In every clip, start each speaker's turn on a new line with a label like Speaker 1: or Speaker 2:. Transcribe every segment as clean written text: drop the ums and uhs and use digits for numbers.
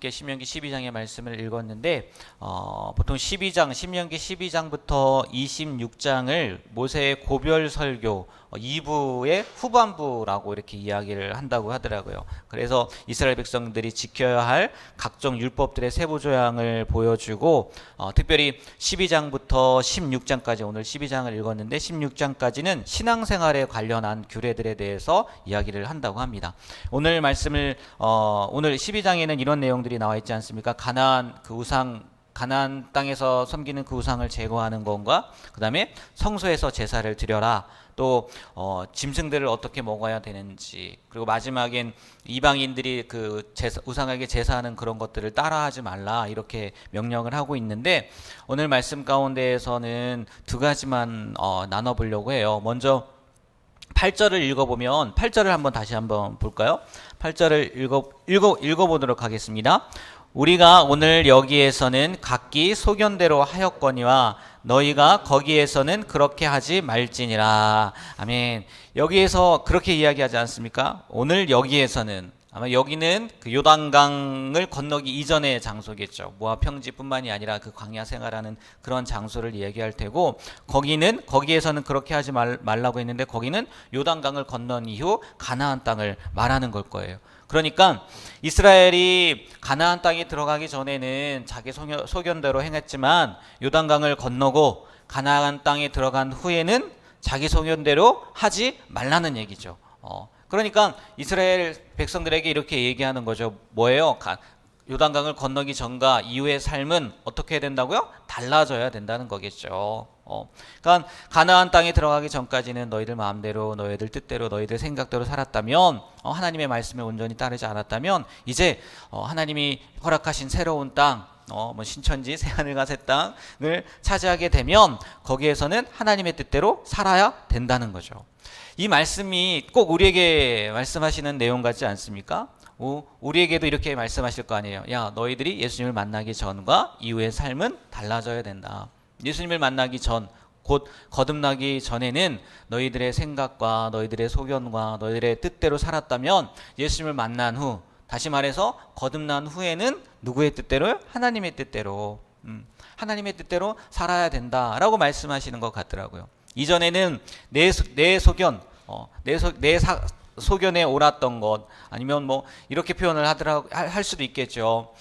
Speaker 1: 신명기 12장의 말씀을 읽었는데 보통 신명기 12장부터 26장을 모세의 고별 설교 2부의 후반부라고 이렇게 이야기를 한다고 하더라고요. 그래서 이스라엘 백성들이 지켜야 할 각종 율법들의 세부 조항을 보여주고 특별히 12장부터 16장까지 오늘 12장을 읽었는데 16장까지는 신앙생활에 관련한 규례들에 대해서 이야기를 한다고 합니다. 오늘 말씀을 오늘 12장에는 이런 내용들이 나와 있지 않습니까? 가나안 땅에서 섬기는 그 우상을 제거하는 것과 그 다음에 성소에서 제사를 드려라. 또 짐승들을 어떻게 먹어야 되는지, 그리고 마지막엔 이방인들이 그 우상에게 제사하는 그런 것들을 따라하지 말라 이렇게 명령을 하고 있는데 오늘 말씀 가운데에서는 두 가지만 나눠보려고 해요. 먼저 8절을 읽어보면 8절을 한번 다시 한번 볼까요? 8절을 읽어보도록 하겠습니다. 우리가 오늘 여기에서는 각기 소견대로 하였거니와 너희가 거기에서는 그렇게 하지 말지니라. 아멘. 여기에서 그렇게 이야기하지 않습니까? 오늘 여기에서는, 아마 여기는 그 요단강을 건너기 이전의 장소겠죠. 모압 평지뿐만이 아니라 그 광야 생활하는 그런 장소를 이야기할 테고, 거기에서는 그렇게 하지 말라고 했는데 거기는 요단강을 건넌 이후 가나안 땅을 말하는 걸 거예요. 그러니까 이스라엘이 가나안 땅에 들어가기 전에는 자기 소견대로 행했지만 요단강을 건너고 가나안 땅에 들어간 후에는 자기 소견대로 하지 말라는 얘기죠. 그러니까 이스라엘 백성들에게 이렇게 얘기하는 거죠. 뭐예요? 요단강을 건너기 전과 이후의 삶은 어떻게 해야 된다고요? 달라져야 된다는 거겠죠. 그러니까 가나안 땅에 들어가기 전까지는 너희들 마음대로, 너희들 뜻대로, 너희들 생각대로 살았다면, 하나님의 말씀에 온전히 따르지 않았다면, 이제 하나님이 허락하신 새로운 땅, 신천지 새하늘과 새 땅을 차지하게 되면 거기에서는 하나님의 뜻대로 살아야 된다는 거죠. 이 말씀이 꼭 우리에게 말씀하시는 내용 같지 않습니까? 우리에게도 이렇게 말씀하실 거 아니에요. 야, 너희들이 예수님을 만나기 전과 이후의 삶은 달라져야 된다. 예수님을 만나기 전, 곧 거듭나기 전에는 너희들의 생각과 너희들의 소견과 너희들의 뜻대로 살았다면 예수님을 만난 후, 다시 말해서 거듭난 후에는 누구의 뜻대로요? 하나님의 뜻대로, 하나님의 뜻대로 살아야 된다라고 말씀하시는 것 같더라고요. 이전에는 내 소견, 소견에 옳았던 것, 아니면 뭐 이렇게 표현을 할 수도 있겠죠.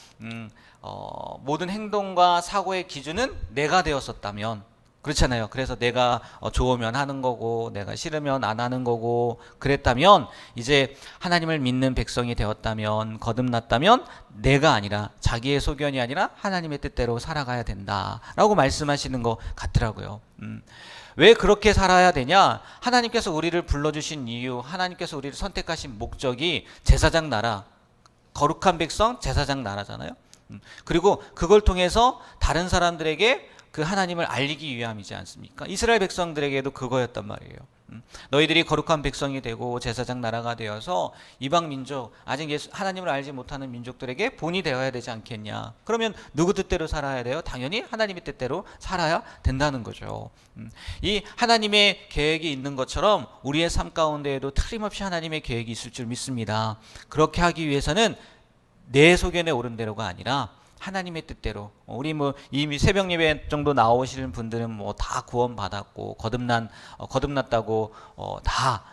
Speaker 1: 모든 행동과 사고의 기준은 내가 되었었다면, 그렇잖아요. 그래서 내가 좋으면 하는 거고 내가 싫으면 안 하는 거고 그랬다면, 이제 하나님을 믿는 백성이 되었다면, 거듭났다면 내가 아니라, 자기의 소견이 아니라 하나님의 뜻대로 살아가야 된다라고 말씀하시는 것 같더라고요. 왜 그렇게 살아야 되냐? 하나님께서 우리를 불러주신 이유, 하나님께서 우리를 선택하신 목적이 제사장 나라, 거룩한 백성 제사장 나라잖아요. 그리고 그걸 통해서 다른 사람들에게 그 하나님을 알리기 위함이지 않습니까? 이스라엘 백성들에게도 그거였단 말이에요. 너희들이 거룩한 백성이 되고 제사장 나라가 되어서 이방 민족, 아직 하나님을 알지 못하는 민족들에게 본이 되어야 되지 않겠냐? 그러면 누구 뜻대로 살아야 돼요? 당연히 하나님의 뜻대로 살아야 된다는 거죠. 이 하나님의 계획이 있는 것처럼 우리의 삶 가운데에도 틀림없이 하나님의 계획이 있을 줄 믿습니다. 그렇게 하기 위해서는 내 소견에 옳은 대로가 아니라 하나님의 뜻대로, 우리 이미 새벽 예배 정도 나오시는 분들은 다 구원 받았고 거듭났다고 다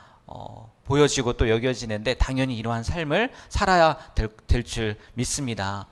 Speaker 1: 보여지고 또 여겨지는데, 당연히 이러한 삶을 살아야 될 줄 믿습니다.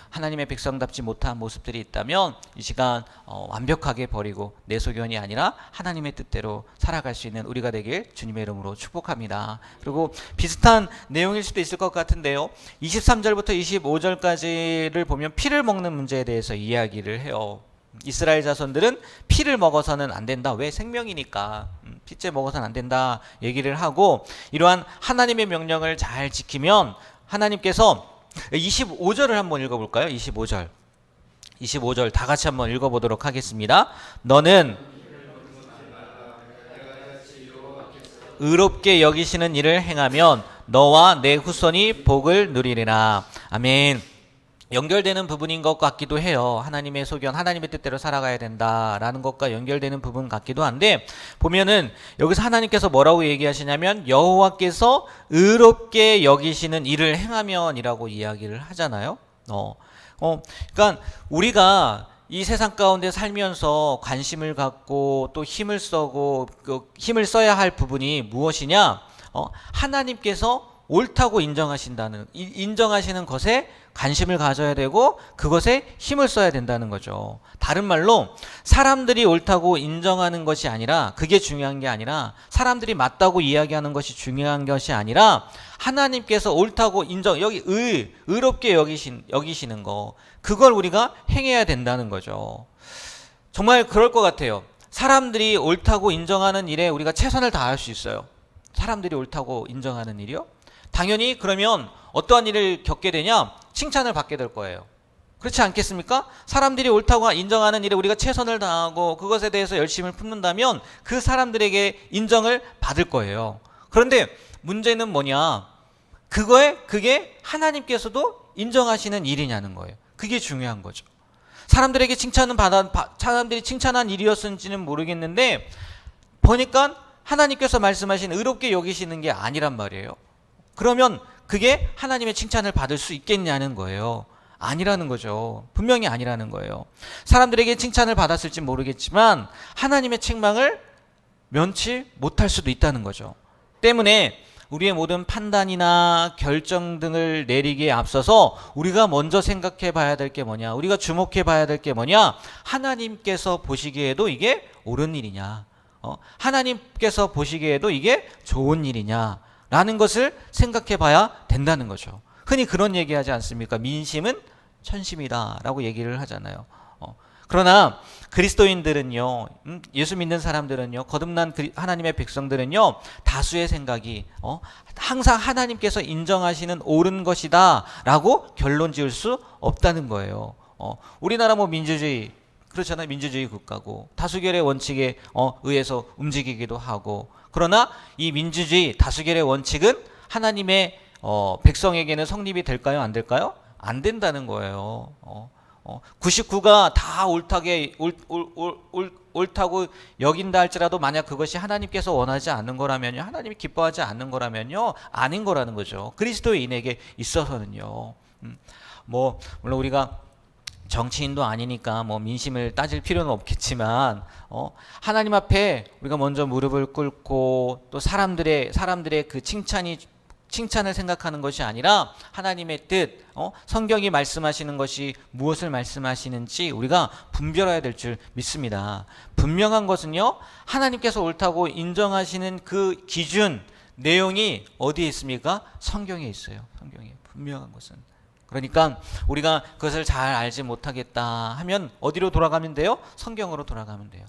Speaker 1: 하나님의 백성답지 못한 모습들이 있다면 이 시간 완벽하게 버리고 내 소견이 아니라 하나님의 뜻대로 살아갈 수 있는 우리가 되길 주님의 이름으로 축복합니다. 그리고 비슷한 내용일 수도 있을 것 같은데요, 23절부터 25절까지를 보면 피를 먹는 문제에 대해서 이야기를 해요. 이스라엘 자손들은 피를 먹어서는 안 된다. 왜? 생명이니까 피째 먹어서는 안 된다 얘기를 하고, 이러한 하나님의 명령을 잘 지키면 하나님께서 25절을 한번 읽어볼까요? 25절 다 같이 한번 읽어보도록 하겠습니다. 너는 의롭게 여기시는 일을 행하면 너와 내 후손이 복을 누리리라. 아멘. 연결되는 부분인 것 같기도 해요. 하나님의 소견, 하나님의 뜻대로 살아가야 된다라는 것과 연결되는 부분 같기도 한데, 보면은 여기서 하나님께서 뭐라고 얘기하시냐면 여호와께서 의롭게 여기시는 일을 행하면이라고 이야기를 하잖아요. 그러니까 우리가 이 세상 가운데 살면서 관심을 갖고 또 힘을 써고 그 힘을 써야 할 부분이 무엇이냐? 하나님께서 옳다고 인정하시는 것에 관심을 가져야 되고 그것에 힘을 써야 된다는 거죠. 다른 말로 사람들이 옳다고 인정하는 것이 아니라 그게 중요한 게 아니라 사람들이 맞다고 이야기하는 것이 중요한 것이 아니라 하나님께서 옳다고 여기 의롭게 여기시는 거 그걸 우리가 행해야 된다는 거죠. 정말 그럴 것 같아요. 사람들이 옳다고 인정하는 일에 우리가 최선을 다할 수 있어요. 사람들이 옳다고 인정하는 일이요? 당연히 그러면 어떠한 일을 겪게 되냐? 칭찬을 받게 될 거예요. 그렇지 않겠습니까? 사람들이 옳다고 인정하는 일에 우리가 최선을 다하고 그것에 대해서 열심을 품는다면 그 사람들에게 인정을 받을 거예요. 그런데 문제는 뭐냐? 그게 하나님께서도 인정하시는 일이냐는 거예요. 그게 중요한 거죠. 사람들이 칭찬한 일이었는지는 모르겠는데 보니까 하나님께서 말씀하신 의롭게 여기시는 게 아니란 말이에요. 그러면 그게 하나님의 칭찬을 받을 수 있겠냐는 거예요. 아니라는 거죠. 분명히 아니라는 거예요. 사람들에게 칭찬을 받았을지 모르겠지만 하나님의 책망을 면치 못할 수도 있다는 거죠. 때문에 우리의 모든 판단이나 결정 등을 내리기에 앞서서 우리가 먼저 생각해 봐야 될 게 뭐냐? 우리가 주목해 봐야 될 게 뭐냐? 하나님께서 보시기에도 이게 옳은 일이냐? 하나님께서 보시기에도 이게 좋은 일이냐? 라는 것을 생각해 봐야 된다는 거죠. 흔히 그런 얘기하지 않습니까? 민심은 천심이다 라고 얘기를 하잖아요. 그러나 그리스도인들은요, 예수 믿는 사람들은요, 거듭난 하나님의 백성들은요, 다수의 생각이 항상 하나님께서 인정하시는 옳은 것이다 라고 결론 지을 수 없다는 거예요. 우리나라 민주주의 그렇잖아요. 민주주의 국가고 다수결의 원칙에 의해서 움직이기도 하고 그러나 이 민주주의 다수결의 원칙은 하나님의 백성에게는 성립이 될까요? 안 될까요? 안 된다는 거예요. 99가 다 옳다고 여긴다 할지라도 만약 그것이 하나님께서 원하지 않는 거라면요, 하나님이 기뻐하지 않는 거라면요, 아닌 거라는 거죠. 그리스도인에게 있어서는요. 물론 우리가 정치인도 아니니까 민심을 따질 필요는 없겠지만 하나님 앞에 우리가 먼저 무릎을 꿇고 또 사람들의 그 칭찬을 생각하는 것이 아니라 하나님의 뜻, 성경이 말씀하시는 것이 무엇을 말씀하시는지 우리가 분별해야 될 줄 믿습니다. 분명한 것은요, 하나님께서 옳다고 인정하시는 그 기준, 내용이 어디에 있습니까? 성경에 있어요. 성경에 분명한 것은. 그러니까 우리가 그것을 잘 알지 못하겠다 하면 어디로 돌아가면 돼요? 성경으로 돌아가면 돼요.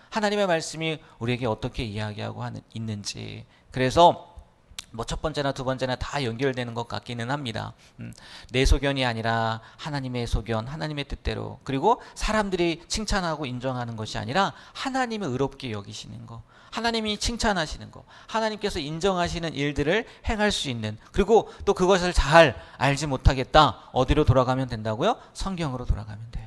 Speaker 1: 하나님의 말씀이 우리에게 어떻게 이야기하고 있는지. 그래서 첫 번째나 두 번째나 다 연결되는 것 같기는 합니다. 내 소견이 아니라 하나님의 소견, 하나님의 뜻대로. 그리고 사람들이 칭찬하고 인정하는 것이 아니라 하나님을 의롭게 여기시는 것, 하나님이 칭찬하시는 것, 하나님께서 인정하시는 일들을 행할 수 있는, 그리고 또 그것을 잘 알지 못하겠다. 어디로 돌아가면 된다고요? 성경으로 돌아가면 돼요.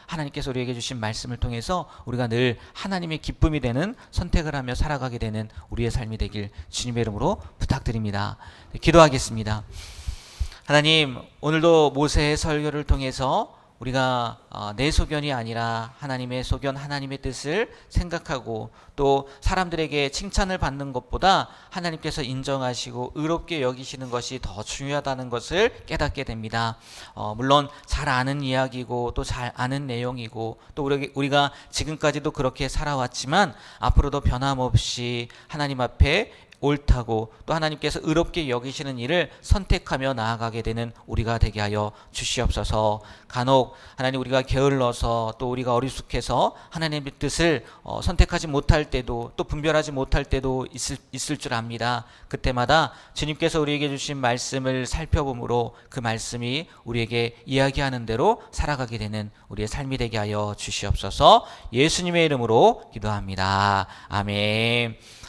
Speaker 1: 하나님께서 우리에게 주신 말씀을 통해서 우리가 늘 하나님의 기쁨이 되는 선택을 하며 살아가게 되는 우리의 삶이 되길 주님의 이름으로 부탁드립니다. 기도하겠습니다. 하나님, 오늘도 모세의 설교를 통해서 우리가 내 소견이 아니라 하나님의 소견, 하나님의 뜻을 생각하고 또 사람들에게 칭찬을 받는 것보다 하나님께서 인정하시고 의롭게 여기시는 것이 더 중요하다는 것을 깨닫게 됩니다. 물론 잘 아는 이야기고 또 잘 아는 내용이고 또 우리가 지금까지도 그렇게 살아왔지만 앞으로도 변함없이 하나님 앞에 옳다고 또 하나님께서 의롭게 여기시는 일을 선택하며 나아가게 되는 우리가 되게 하여 주시옵소서. 간혹 하나님 우리가 게을러서 또 우리가 어리숙해서 하나님의 뜻을 선택하지 못할 때도 또 분별하지 못할 때도 있을 줄 압니다. 그때마다 주님께서 우리에게 주신 말씀을 살펴보므로 그 말씀이 우리에게 이야기하는 대로 살아가게 되는 우리의 삶이 되게 하여 주시옵소서. 예수님의 이름으로 기도합니다. 아멘.